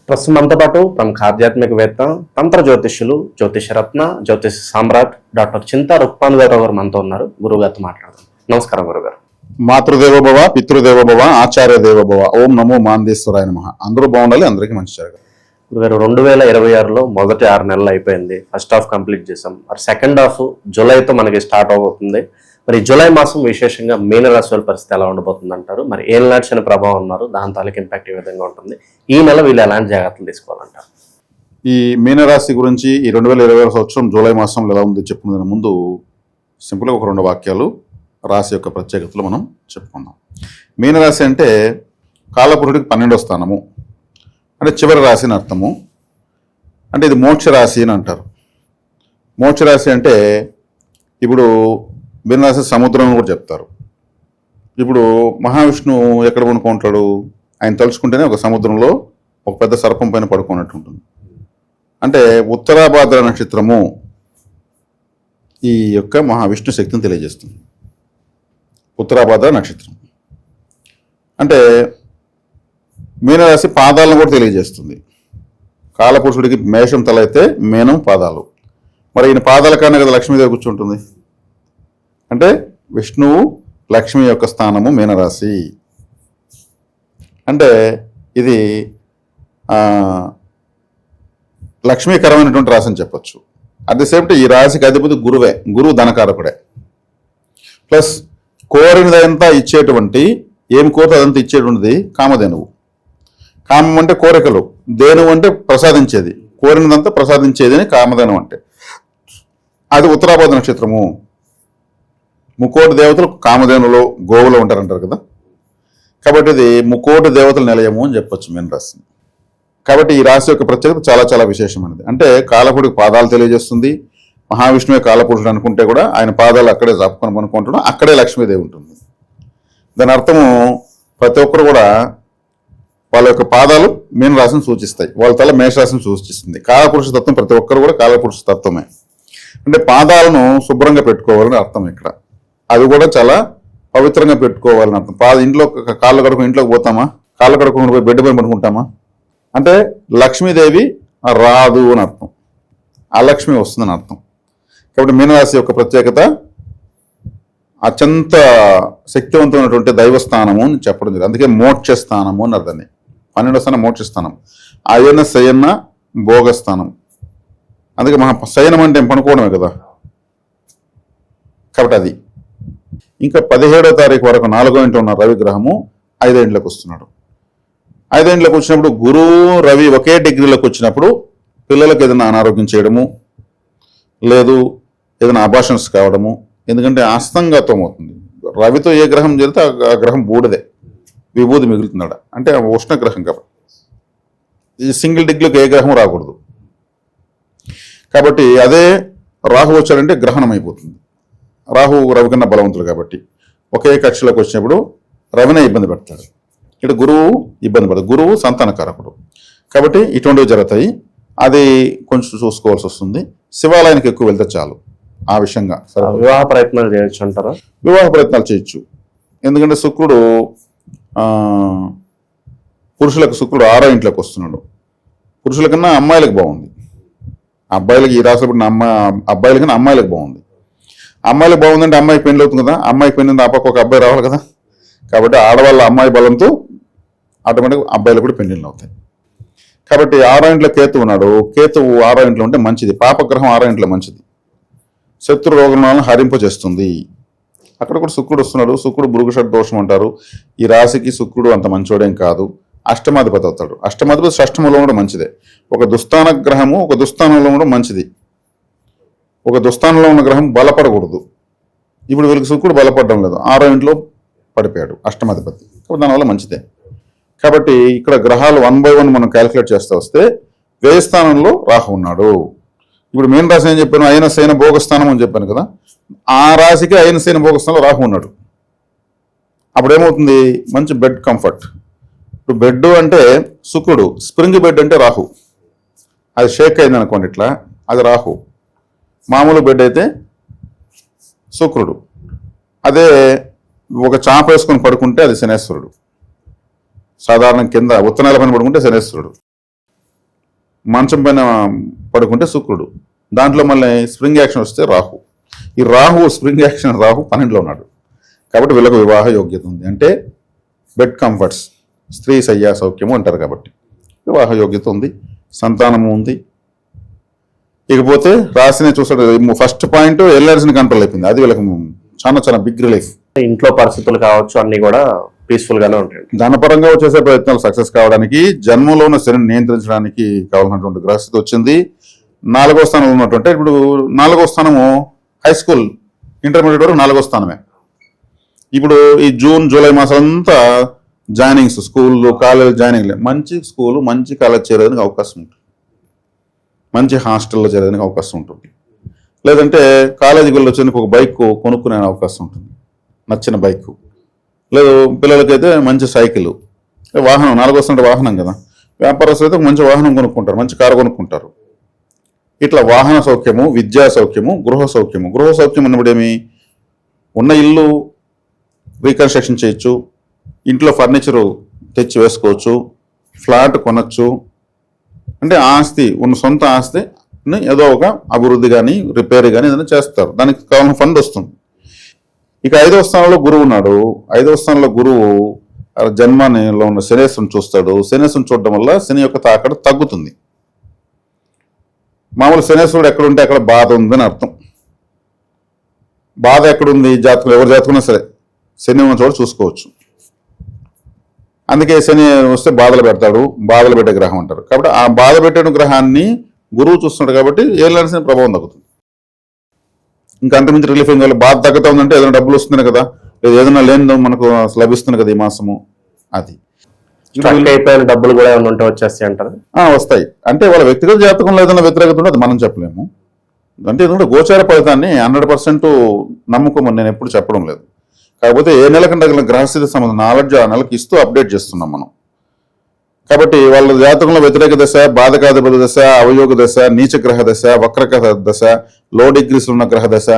ప్రస్తుతం మనతో పాటు ప్రముఖ ఆధ్యాత్మికవేత్త, తంత్ర జ్యోతిష్యులు, జ్యోతిషరత్న, జ్యోతిష సామ్రాట్ డాక్టర్ చింతా రుక్మానుగారావు గారు మనతో ఉన్నారు. గురువుగారితో మాట్లాడదాం. నమస్కారం గురుగారు. మాతృదేవోభవ, పితృదేవోభవ, ఆచార్య దేవోభవ. ఓం నమో మాందేశ్వరాయ నమః. అందరూ బాగుండాలి, అందరికీ మంచి జరగాలి. గురుగారు, 2026లో మొదటి 6 నెలలు అయిపోయింది. ఫస్ట్ హాఫ్ కంప్లీట్ చేసాం. మరి సెకండ్ హాఫ్ జూలైతో మనకి స్టార్ట్ అవబోతుంది. మరి జూలై మాసం విశేషంగా మీనరాశి వాళ్ళ పరిస్థితి ఎలా ఉండబోతుంది అంటారు? మరి ఏలినాటి శని ప్రభావం ఉన్నారు, దాని తాలూకు ఇంపాక్ట్ ఏ విధంగా ఉంటుంది? ఈ నెల వీళ్ళు ఎలాంటి జాగ్రత్తలు తీసుకోవాలంటారు? ఈ మీనరాశి గురించి ఈ 2020 సంవత్సరం జూలై మాసంలో ఎలా ఉంది చెప్పుకునే ముందు సింపుల్గా ఒక 2 వాక్యాలు రాశి యొక్క ప్రత్యేకతలు మనం చెప్పుకుందాం. మీనరాశి అంటే కాలపురుడికి 12వ స్థానము, అంటే చివరి రాశి అని అర్థము. అంటే ఇది మోక్ష రాశి అని అంటారు. మోక్ష రాశి అంటే ఇప్పుడు మీనరాశి సముద్రం కూడా చెప్తారు. ఇప్పుడు మహావిష్ణువు ఎక్కడ పడుకుంటాడు? ఆయన తలుచుకుంటేనే ఒక సముద్రంలో ఒక పెద్ద సర్పం పైన పడుకున్నట్టు ఉంటుంది. అంటే ఉత్తరాభాద్ర నక్షత్రము ఈ యొక్క మహావిష్ణు శక్తిని తెలియజేస్తుంది. ఉత్తరాభాద్ర నక్షత్రం అంటే మీనరాశి పాదాలను కూడా తెలియజేస్తుంది. కాలపురుషుడికి మేషం తల అయితే మీనం పాదాలు. మరి ఈయన పాదాల కానే కదా లక్ష్మీదేవి కూర్చుంటుంది. అంటే విష్ణువు లక్ష్మి యొక్క స్థానము మీనరాశి. అంటే ఇది లక్ష్మీకరమైనటువంటి రాశి అని చెప్పచ్చు. అట్ ది సేమ్ టైం ఈ రాశికి అధిపతి గురువే. గురువు ధనకారకుడే. ప్లస్ కోరినదంతా ఇచ్చేటువంటి, ఏమి కోరితే అదంతా ఇచ్చేటువంటిది కామధేనువు. కామం అంటే కోరికలు, ధేనువు అంటే ప్రసాదించేది, కోరినదంతా ప్రసాదించేది అని కామధేనువు అంటే. అది ఉత్తరాభాద్ర నక్షత్రము. ముక్కోటి దేవతలు కామధేనులో గోవులో ఉంటారంటారు కదా. కాబట్టి ఇది ముక్కోటి దేవతల నిలయము అని చెప్పొచ్చు మీనరాశి. కాబట్టి ఈ రాశి యొక్క ప్రత్యేకత చాలా చాలా విశేషమైనది. అంటే కాలపురుడికి పాదాలు తెలియజేస్తుంది. మహావిష్ణువే కాలపురుషుడు అనుకుంటే కూడా ఆయన పాదాలు అక్కడే జాపుకొని అనుకుంటున్నాం, అక్కడే లక్ష్మీదేవి ఉంటుంది. దాని అర్థము ప్రతి ఒక్కరు కూడా వాళ్ళ యొక్క పాదాలు మీనరాశిని సూచిస్తాయి, వాళ్ళ తల మేషరాశిని సూచిస్తుంది. కాలపురుష తత్వం ప్రతి ఒక్కరు కూడా కాలపురుష తత్వమే. అంటే పాదాలను శుభ్రంగా పెట్టుకోవాలని అర్థం ఇక్కడ. అది కూడా చాలా పవిత్రంగా పెట్టుకోవాలని అర్థం. ఇంట్లో కాళ్ళు కడుకుని ఇంట్లోకి పోతామా? కాళ్ళు కడుకుని పోయి బెడ్ పైన పడుకుంటామా? అంటే లక్ష్మీదేవి రాదు అని అర్థం, అలక్ష్మి వస్తుందని అర్థం. కాబట్టి మీనరాశి యొక్క ప్రత్యేకత అత్యంత శక్తివంతమైనటువంటి దైవస్థానము అని చెప్పడం జరిగింది. అందుకే మోక్ష స్థానము అని అర్థాన్ని. 12వ స్థానం మోక్ష స్థానం. అయన శయన భోగస్థానం. అందుకే శయనం అంటే పనుకోవడమే కదా. కాబట్టి అది ఇంకా 17వ తారీఖు వరకు 4వ ఇంట్లో ఉన్న రవి గ్రహము 5వ ఇంట్లోకి వస్తున్నాడు. 5వ ఇంట్లోకి వచ్చినప్పుడు గురువు రవి ఒకే డిగ్రీలోకి వచ్చినప్పుడు పిల్లలకు ఏదైనా అనారోగ్యం చేయడము, లేదు ఏదైనా అబార్షన్స్ కావడము. ఎందుకంటే అస్తంగతం అవుతుంది. రవితో ఏ గ్రహం చేరితే ఆ గ్రహం బూడిదే, విభూది మిగులుతున్నాడు. అంటే ఉష్ణ గ్రహం కాబట్టి ఈ సింగిల్ డిగ్రీలోకి ఏ గ్రహం రాకూడదు. కాబట్టి అదే రాహు వచ్చాడంటే గ్రహణం అయిపోతుంది. రాహు రవి కన్నా బలవంతుడు కాబట్టి ఒకే కక్షలోకి వచ్చినప్పుడు రవినే ఇబ్బంది పెడతాడు. ఇక్కడ గురువు ఇబ్బంది పడదు. గురువు సంతానకారకుడు కాబట్టి ఇటువంటివి జరుగుతాయి. అది కొంచెం చూసుకోవాల్సి వస్తుంది. శివాలయానికి ఎక్కువ వెళ్తే చాలు. ఆ విషయంగా వివాహ ప్రయత్నాలు చేయొచ్చు అంటారా? వివాహ ప్రయత్నాలు చేయొచ్చు. ఎందుకంటే శుక్రుడు పురుషులకు 6వ ఇంట్లోకి వస్తున్నాడు. పురుషుల కన్నా అమ్మాయిలకు బాగుంది. అబ్బాయిలకి ఈ రాశిలో పడిన అబ్బాయిల కన్నా అమ్మాయిలకు బాగుంది. అమ్మాయిలకు బాగుందంటే అమ్మాయికి పెళ్లి అవుతుంది కదా. అమ్మాయికి పెళ్ళింది ఆ పక్క ఒక అబ్బాయి రావాలి కదా. కాబట్టి ఆడవాళ్ళ అమ్మాయి బలంతో ఆటోమేటిక్గా అబ్బాయిలు కూడా పెళ్లిళ్ళు అవుతాయి. కాబట్టి 6వ ఇంట్లో కేతు ఉన్నాడు. కేతువు 6వ ఇంట్లో ఉంటే మంచిది. పాపగ్రహం 6వ ఇంట్లో మంచిది. శత్రు రోగాలను హరింపజేస్తుంది. అక్కడ కూడా శుక్రుడు వస్తున్నాడు. శుక్రుడు భృగుషడ్ దోషం అంటారు. ఈ రాశికి శుక్రుడు అంత మంచోడేం కాదు. అష్టమాధిపతి అవుతాడు. అష్టమాధిపతి షష్టమంలో కూడా మంచిదే. ఒక దుస్థాన గ్రహము ఒక దుస్థానంలో కూడా మంచిది. ఒక దుస్థానంలో ఉన్న గ్రహం బలపడకూడదు. ఇప్పుడు వీళ్ళకి శుక్రుడు బలపడడం లేదు, 6వ ఇంట్లో పడిపోయాడు అష్టమాధిపతి. కాబట్టి దానివల్ల మంచిదే. కాబట్టి ఇక్కడ గ్రహాలు 1 by 1 మనం క్యాలిక్యులేట్ చేస్తూ వస్తే వ్యయ స్థానంలో రాహు ఉన్నాడు. ఇప్పుడు మీన రాశి ఏం చెప్పాను? అయిన శయన భోగస్థానం అని చెప్పాను కదా. ఆ రాశికి అయిన శయన భోగస్థానంలో రాహు ఉన్నాడు. అప్పుడు ఏమవుతుంది? మంచి బెడ్ కంఫర్ట్. ఇప్పుడు బెడ్ అంటే శుక్రుడు, స్ప్రింగ్ బెడ్ అంటే రాహు. అది షేక్ అయింది అనుకోండి ఇట్లా, అది రాహు. మామూలు బెడ్ అయితే శుక్రుడు. అదే ఒక చాప వేసుకొని పడుకుంటే అది శనేశ్వరుడు. సాధారణ కింద ఉత్తరాల పైన పడుకుంటే శనేశ్వరుడు. మంచం పైన పడుకుంటే శుక్రుడు, దాంట్లో మళ్ళీ స్ప్రింగ్ యాక్షన్ వస్తే రాహు. ఈ రాహు స్ప్రింగ్ యాక్షన్ రాహు 12లో ఉన్నాడు. కాబట్టి వీళ్ళకు వివాహ యోగ్యత ఉంది. అంటే బెడ్ కంఫర్ట్స్, స్త్రీ శయ్యా సౌఖ్యము అంటారు. కాబట్టి వివాహ యోగ్యత ఉంది, సంతానము ఉంది. ఇకపోతే రాశిని చూస్తాడు. ఫస్ట్ పాయింట్ ఎల్ఆర్సీని కంట్రోల్ అయిపోయింది. అది వీళ్ళకి చాలా చాలా బిగ్ రిలీఫ్. ఇంట్లో పరిస్థితులు కావచ్చు అన్ని కూడా పీస్ఫుల్ గానే ఉంటాయి. ధనపరంగా చేసే ప్రయత్నాలు సక్సెస్ కావడానికి, జన్మలో ఉన్న శనిని నియంత్రించడానికి కావాల్సినటువంటి గ్రహస్థితి వచ్చింది. 4వ స్థానంలో ఉన్నటువంటి, ఇప్పుడు 4వ స్థానము హై స్కూల్ ఇంటర్మీడియట్ వరకు 4వ స్థానమే. ఇప్పుడు ఈ జూన్ జూలై మాసాలంతా జాయినింగ్స్, స్కూల్ కాలేజ్ జాయినింగ్, మంచి స్కూల్ మంచి కాలేజ్ చేరేదానికి అవకాశం ఉంటుంది, మంచి హాస్టల్లో చేరేదానికి అవకాశం ఉంటుంది. లేదంటే కాలేజీకి వెళ్ళి వచ్చేందుకు ఒక బైక్ కొనుక్కునే అవకాశం ఉంటుంది, నచ్చిన బైక్. లేదు పిల్లలకైతే మంచి సైకిల్, వాహనం 4వ స్థానం వాహనం కదా. వ్యాపారస్తులు అయితే మంచి వాహనం కొనుక్కుంటారు, మంచి కారు కొనుక్కుంటారు. ఇట్లా వాహన సౌఖ్యము, విద్యా సౌఖ్యము, గృహ సౌఖ్యము. గృహ సౌఖ్యం అన్నప్పుడు ఏమి, ఉన్న ఇల్లు రీకన్స్ట్రక్షన్ చేయొచ్చు, ఇంట్లో ఫర్నిచరు తెచ్చి వేసుకోవచ్చు, ఫ్లాట్ కొనచ్చు. అంటే ఆస్తి ఉన్న సొంత ఆస్తిని ఏదో ఒక అభివృద్ధి కానీ రిపేర్ కానీ ఏదైనా చేస్తారు, దానికి కావాల్సిన ఫండ్ వస్తుంది. ఇక 5వ స్థానంలో గురువు ఉన్నాడు. 5వ స్థానంలో గురువు జన్మలో ఉన్న శనేశ్వరుని చూస్తాడు. శనేశ్వరుని చూడడం వల్ల శని యొక్క తాకడ తగ్గుతుంది. మామూలు శనేశ్వరుడు ఎక్కడుంటే అక్కడ బాధ ఉందని అర్థం. బాధ ఎక్కడుంది జాతకం, ఎవరు జాతకున్నా సరే శని ఉన్న చోట చూసుకోవచ్చు. అందుకే శని వస్తే బాధలు పెడతాడు, బాధలు పెట్టే గ్రహం అంటారు. కాబట్టి ఆ బాధ పెట్టిన గ్రహాన్ని గురువు చూస్తున్నాడు కాబట్టి ఏళ్ళని ప్రభావం తగ్గుతుంది. ఇంకా అంతమించి రిలీఫ్ ఏం కావాలి, బాధ తగ్గుతా ఉందంటే ఏదైనా డబ్బులు వస్తున్నాయి కదా, లేదా ఏదైనా లేని మనకు లభిస్తుంది కదా ఈ మాసము. అది అయిపోయిన డబ్బులు కూడా ఏమైనా ఉంటే వచ్చేస్తాయి అంటారు. వస్తాయి. అంటే వాళ్ళ వ్యక్తిగత జాతకంలో ఏదైనా వ్యతిరేకత ఉంటే అది మనం చెప్పలేము. అంటే ఎందుకంటే గోచార ఫలితాన్ని 100% నమ్ముకోమని నేను ఎప్పుడు చెప్పడం లేదు. కాకపోతే ఏ నెలకంటే తగిన గ్రహస్థితి సంబంధం నాలెడ్జ్ ఆ నెలకి ఇస్తూ అప్డేట్ చేస్తున్నాం మనం. కాబట్టి వాళ్ళ జాతకంలో వ్యతిరేక దశ, బాధకాధిపతి దశ, అవయోగ దశ, నీచగ్రహ దశ, వక్రగ్రహ దశ, లో డిగ్రీస్ ఉన్న గ్రహ దశ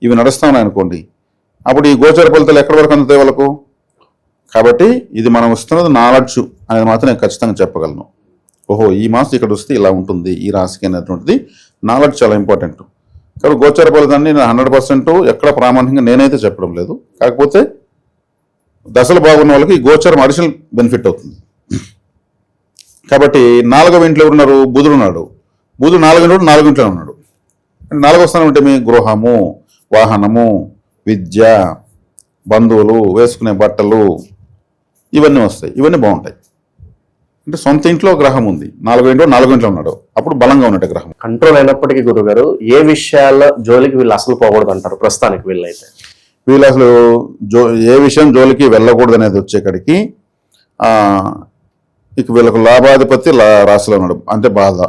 ఇవి నడుస్తున్నాయి అనుకోండి, అప్పుడు ఈ గోచర ఫలితాలు ఎక్కడి వరకు అందుతాయి వాళ్ళకు. కాబట్టి ఇది మనం వస్తున్నది నాలెడ్జ్ అనేది మాత్రం నేను ఖచ్చితంగా చెప్పగలను. ఓహో ఈ మాసం ఇక్కడ వస్తే ఇలా ఉంటుంది ఈ రాశికి అనేటువంటిది నాలెడ్జ్ చాలా ఇంపార్టెంట్. కాబట్టి గోచర ఫలితాన్ని నేను 100% ఎక్కడ ప్రామాణికంగా నేనైతే చెప్పడం లేదు. కాకపోతే దశలు బాగున్న వాళ్ళకి ఈ గోచరం అడిషనల్ బెనిఫిట్ అవుతుంది. కాబట్టి 4వ ఇంట్లో ఎవరున్నారు, బుధుడు ఉన్నాడు. బుధుడు 4వ ఇంట్లో ఉన్నాడు. 4వ స్థానం అంటే మీ గృహము, వాహనము, విద్య, బంధువులు, వేసుకునే బట్టలు ఇవన్నీ వస్తాయి. ఇవన్నీ బాగుంటాయి. అంటే సొంత ఇంట్లో గ్రహం ఉంది, 4వ ఇంట్లో ఉన్నాడు, అప్పుడు బలంగా ఉన్నట్టు గ్రహం. కంట్రోల్ అయినప్పటికీ గురుగారు ఏ విషయాల జోలికి వీళ్ళు అసలు పోకూడదు అంటారు ప్రస్తుతానికి? వీళ్ళైతే వీళ్ళు అసలు ఏ విషయం జోలికి వెళ్ళకూడదు అనేది వచ్చేకాడికి ఇక వీళ్ళకు లాభాధిపతి రాశిలో ఉన్నాడు. అంటే బాధ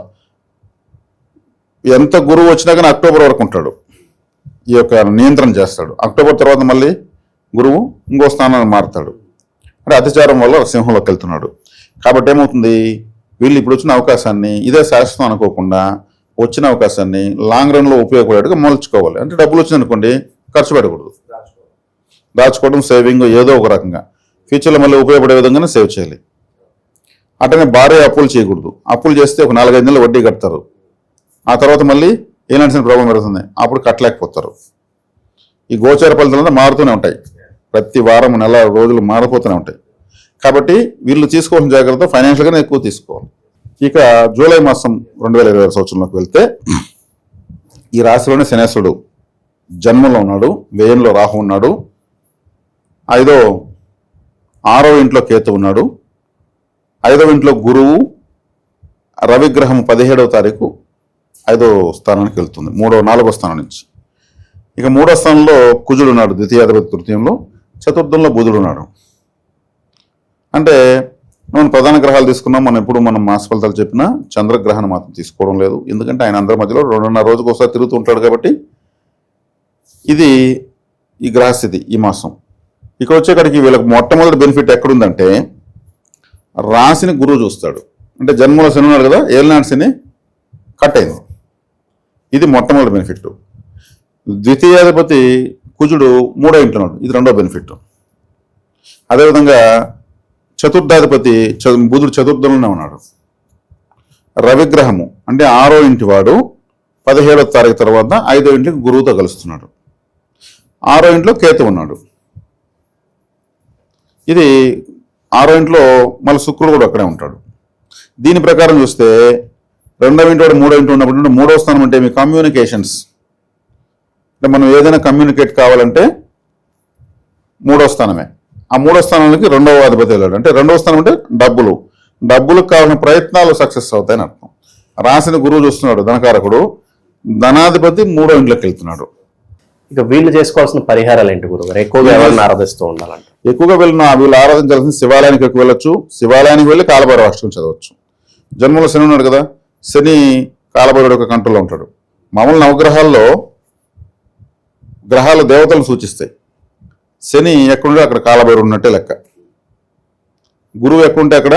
ఎంత గురువు వచ్చినా కానీ అక్టోబర్ వరకు ఉంటాడు, ఈ యొక్క నియంత్రణ చేస్తాడు. అక్టోబర్ తర్వాత మళ్ళీ గురువు ఇంకో స్థానాన్ని మారుతాడు. అంటే అతిచారం వల్ల సింహంలోకి వెళ్తున్నాడు. కాబట్టి ఏమవుతుంది, వీళ్ళు ఇప్పుడు వచ్చిన అవకాశాన్ని ఇదే శాశ్వతం అనుకోకుండా వచ్చిన అవకాశాన్ని లాంగ్ రన్లో ఉపయోగపడేట్టుగా మలుచుకోవాలి. అంటే డబ్బులు వచ్చిందనుకోండి ఖర్చు పెట్టకూడదు, దాచుకోవడం, సేవింగ్ ఏదో ఒక రకంగా ఫ్యూచర్లో మళ్ళీ ఉపయోగపడే విధంగానే సేవ్ చేయాలి. అటనే భారీ అప్పులు చేయకూడదు. అప్పులు చేస్తే ఒక 4-5 నెలలు వడ్డీ కడతారు, ఆ తర్వాత మళ్ళీ ఏలాంటి ప్రాబ్లం పెడుతుంది, అప్పుడు కట్టలేకపోతారు. ఈ గోచార ఫలితాలు మారుతూనే ఉంటాయి, ప్రతి వారం నెల రోజులు మారిపోతూనే ఉంటాయి. కాబట్టి వీళ్ళు తీసుకోవాల్సిన జాగ్రత్త ఫైనాన్షియల్గానే ఎక్కువ తీసుకోవాలి. ఇక జూలై మాసం 2020 సంవత్సరంలోకి వెళ్తే ఈ రాశిలోనే శనేశ్వరుడు జన్మంలో ఉన్నాడు, వ్యయంలో రాహు ఉన్నాడు, 6వ ఇంట్లో కేతు ఉన్నాడు, 5వ ఇంట్లో గురువు, రవిగ్రహం 17వ తారీఖు 5వ స్థానానికి వెళ్తుంది, 4వ స్థానం నుంచి. ఇక 3వ స్థానంలో కుజుడు ఉన్నాడు, ద్వితీయాధిపతి తృతీయంలో, చతుర్థంలో బుధుడు ఉన్నాడు. అంటే మనం ప్రధాన గ్రహాలు తీసుకున్నాం, మనం మాస ఫలితాలు చెప్పినా చంద్రగ్రహాన్ని మాత్రం తీసుకోవడం లేదు. ఎందుకంటే ఆయన అందరి మధ్యలో 2.5 రోజుకు ఒకసారి తిరుగుతూ ఉంటాడు. కాబట్టి ఇది ఈ గ్రహస్థితి ఈ మాసం. ఇక్కడ వచ్చేకాడికి వీళ్ళకి మొట్టమొదటి బెనిఫిట్ ఎక్కడుందంటే రాశిని గురువు చూస్తాడు. అంటే జన్మలో శని ఉన్నాడు కదా, ఏలినాటి శని కట్ అయింది, ఇది మొట్టమొదటి బెనిఫిట్. ద్వితీయాధిపతి కుజుడు 3వ ఇంట్లో ఉన్నాడు, ఇది 2వ బెనిఫిట్. అదేవిధంగా చతుర్థాధిపతి బుధుడు చతుర్థంలోనే ఉన్నాడు, రవిగ్రహము అంటే 6వ ఇంటి వాడు 17వ తారీఖు తర్వాత 5వ ఇంటికి గురువుతో కలుస్తున్నాడు. 6వ ఇంట్లో కేతు ఉన్నాడు. ఇది 6వ ఇంట్లో మళ్ళీ శుక్రుడు కూడా అక్కడే ఉంటాడు. దీని ప్రకారం చూస్తే 2వ ఇంటి వాడు 3వ ఇంటి ఉన్నప్పుడు 3వ స్థానం అంటే మీ కమ్యూనికేషన్స్, అంటే మనం ఏదైనా కమ్యూనికేట్ కావాలంటే 3వ స్థానమే. ఆ 3వ స్థానానికి 2వ అధిపతి వెళ్ళాడు. అంటే 2వ స్థానం అంటే డబ్బులకు కావాల్సిన ప్రయత్నాలు సక్సెస్ అవుతాయని అర్థం. రాశిని గురువు చూస్తున్నాడు, ధనకారకుడు. ధనాధిపతి 3వ ఇంట్లోకి వెళ్తున్నాడు. ఇక వీళ్ళు చేసుకోవాల్సిన పరిహారాలు ఏంటి గురుగారు? ఎక్కువగా ఎవరిని ఆరాధిస్తూ ఉండాలంట? ఎక్కువగా వీళ్ళు ఆరాధించాల్సిన శివాలయానికి ఎక్కువ వెళ్ళొచ్చు. శివాలయానికి వెళ్ళి కాలభైరవ అష్టకం చదవచ్చు. జన్మలో శని ఉన్నాడు కదా, శని కాలభైరవుడు యొక్క కంట్రోల్లో ఉంటాడు. మామూలు నవగ్రహాల్లో గ్రహాలు దేవతలను సూచిస్తాయి. శని ఎక్కడుంటే అక్కడ కాలభైరవుడు ఉన్నట్టే లెక్క. గురువు ఎక్కడుంటే అక్కడ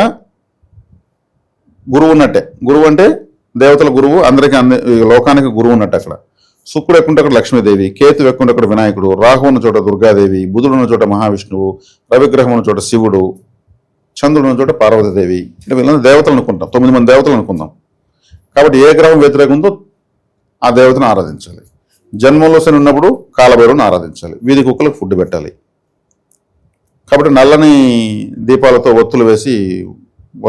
గురువు ఉన్నట్టే. గురువు అంటే దేవతల గురువు, అందరికీ లోకానికి గురువు ఉన్నట్టు అక్కడ. శుక్రుడు ఎక్కుంటే అక్కడ లక్ష్మీదేవి, కేతు ఎక్కుంటే అక్కడ వినాయకుడు, రాహు ఉన్న చోట దుర్గాదేవి, బుధుడు ఉన్న చోట మహావిష్ణువు, రవిగ్రహం ఉన్న చోట శివుడు, చంద్రుడు ఉన్న చోట పార్వతీదేవి. అంటే వీళ్ళని దేవతలు అనుకుంటాం, 9 మంది దేవతలు అనుకుందాం. కాబట్టి ఏ గ్రహం వ్యతిరేకం ఉందో ఆ దేవతను ఆరాధించాలి. జన్మంలో శని ఉన్నప్పుడు కాలభైరవుని ఆరాధించాలి. వీధి కుక్కలకు ఫుడ్ పెట్టాలి. కాబట్టి నల్లని దీపాలతో ఒత్తులు వేసి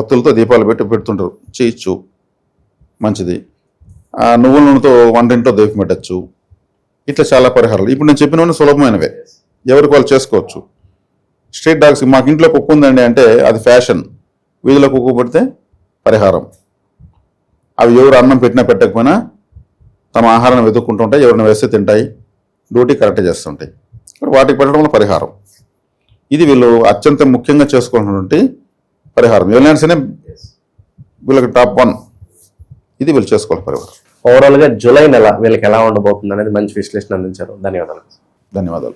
ఒత్తులతో దీపాలు పెడుతుంటారు, చేయొచ్చు, మంచిది. నువ్వుల నూనెతో వంటింట్లో దీపం పెట్టచ్చు. ఇట్లా చాలా పరిహారాలు ఇప్పుడు నేను చెప్పినవన్నీ సులభమైనవే, ఎవరికి వాళ్ళు చేసుకోవచ్చు. స్ట్రీట్ డాగ్స్, మాకు ఇంట్లో కుక్క ఉందండి అంటే అది ఫ్యాషన్. వీధిలో కుక్క పెడితే పరిహారం. అవి ఎవరు అన్నం పెట్టినా పెట్టకపోయినా తమ ఆహారాన్ని వెతుక్కుంటుంటాయి, ఎవరిని వేస్తే తింటాయి, డ్యూటీ కరెక్ట్ చేస్తుంటాయి. వాటికి పెట్టడం వల్ల పరిహారం. ఇది వీళ్ళు అత్యంత ముఖ్యంగా చేసుకోవాల్సినటువంటి పరిహారం. ఎవరైనా సరే వీళ్ళకి టాప్ 1 ఇది వీళ్ళు చేసుకోవాలి పరిహారం. ఓవరాల్ గా జూలై నెల వీళ్ళకి ఎలా ఉండబోతుంది అనేది మంచి విశ్లేషణ అందించారు. ధన్యవాదాలు. ధన్యవాదాలు.